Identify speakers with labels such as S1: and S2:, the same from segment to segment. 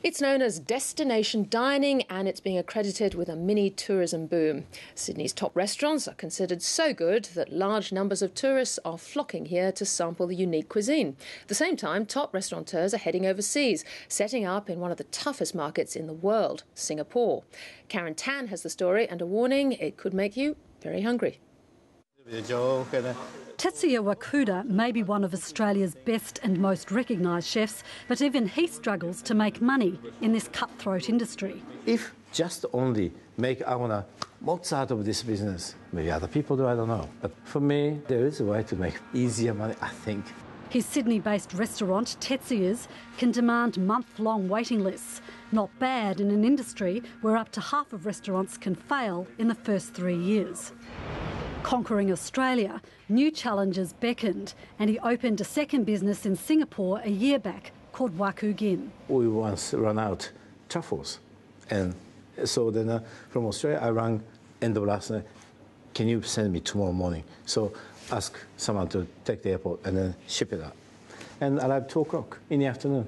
S1: It's known as destination dining and it's being accredited with a mini tourism boom. Sydney's top restaurants are considered so good that large numbers of tourists are flocking here to sample the unique cuisine. At the same time, top restaurateurs are heading overseas, setting up in one of the toughest markets in the world, Singapore. Karen Tan has the story and a warning: it could make you very hungry.
S2: Tetsuya Wakuda may be one of Australia's best and most recognised chefs, but even he struggles to make money in this cutthroat industry.
S3: If just only I want to most out of this business, maybe other people do, I don't know. But for me, there is a way to make easier money, I think.
S2: His Sydney-based restaurant, Tetsuya's, can demand month-long waiting lists. Not bad in an industry where up to half of restaurants can fail in the first 3 years. Conquering Australia, new challenges beckoned, and he opened a second business in Singapore a year back called Wakuda.
S3: We once ran out truffles, and so then from Australia I rang end of last night, can you send me tomorrow morning? So ask someone to take the airport and then ship it out. And arrived 2 o'clock in the afternoon.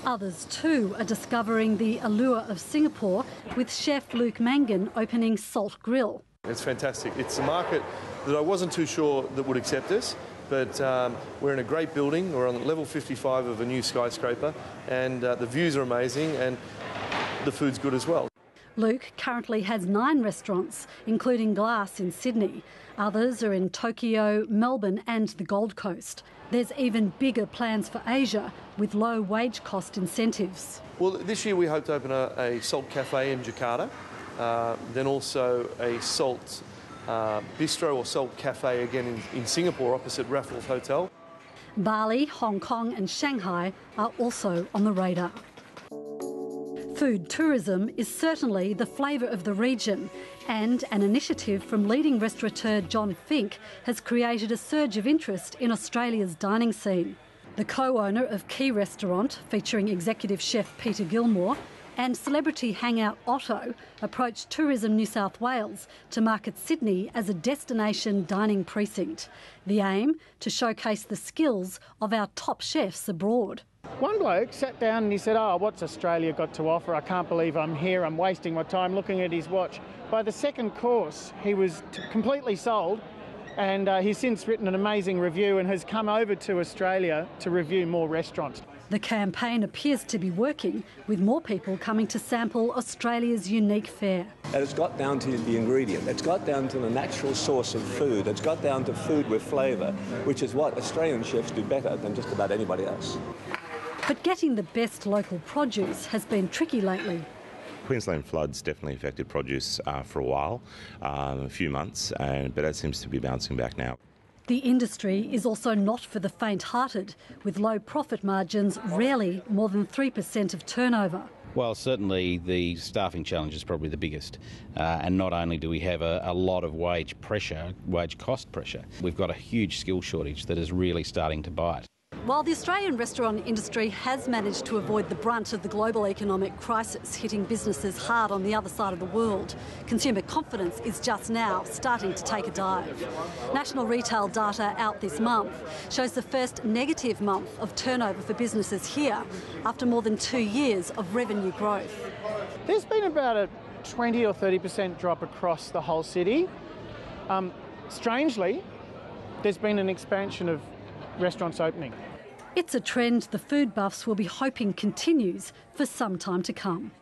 S2: Others too are discovering the allure of Singapore, with chef Luke Mangan opening Salt Grill.
S4: It's fantastic. It's a market that I wasn't too sure that would accept us, but we're in a great building. We're on level 55 of a new skyscraper, and the views are amazing and the food's good as well.
S2: Luke currently has 9 restaurants, including Glass in Sydney. Others are in Tokyo, Melbourne and the Gold Coast. There's even bigger plans for Asia, with low wage cost incentives.
S4: Well, this year we hope to open a salt cafe in Jakarta. Then also a salt bistro or salt cafe again in Singapore opposite Raffles Hotel.
S2: Bali, Hong Kong and Shanghai are also on the radar. Food tourism is certainly the flavour of the region, and an initiative from leading restaurateur John Fink has created a surge of interest in Australia's dining scene. The co-owner of Quay restaurant, featuring executive chef Peter Gilmore, and celebrity hangout Otto approached Tourism New South Wales to market Sydney as a destination dining precinct. The aim, to showcase the skills of our top chefs abroad.
S5: One bloke sat down and he said, "Oh, what's Australia got to offer? I can't believe I'm here. I'm wasting my time," looking at his watch. By the second course, he was completely sold, and he's since written an amazing review and has come over to Australia to review more restaurants.
S2: The campaign appears to be working, with more people coming to sample Australia's unique fare.
S6: And it's got down to the ingredient, it's got down to the natural source of food, it's got down to food with flavour, which is what Australian chefs do better than just about anybody else.
S2: But getting the best local produce has been tricky lately.
S7: Queensland floods definitely affected produce for a while, a few months, but that seems to be bouncing back now.
S2: The industry is also not for the faint-hearted, with low profit margins rarely more than 3% of turnover.
S8: Well, certainly the staffing challenge is probably the biggest. And not only do we have a lot of wage cost pressure, we've got a huge skill shortage that is really starting to bite.
S2: While the Australian restaurant industry has managed to avoid the brunt of the global economic crisis hitting businesses hard on the other side of the world, consumer confidence is just now starting to take a dive. National retail data out this month shows the first negative month of turnover for businesses here after more than 2 years of revenue growth.
S5: There's been about a 20 or 30% drop across the whole city. Strangely, there's been an expansion of restaurants opening.
S2: It's a trend the food buffs will be hoping continues for some time to come.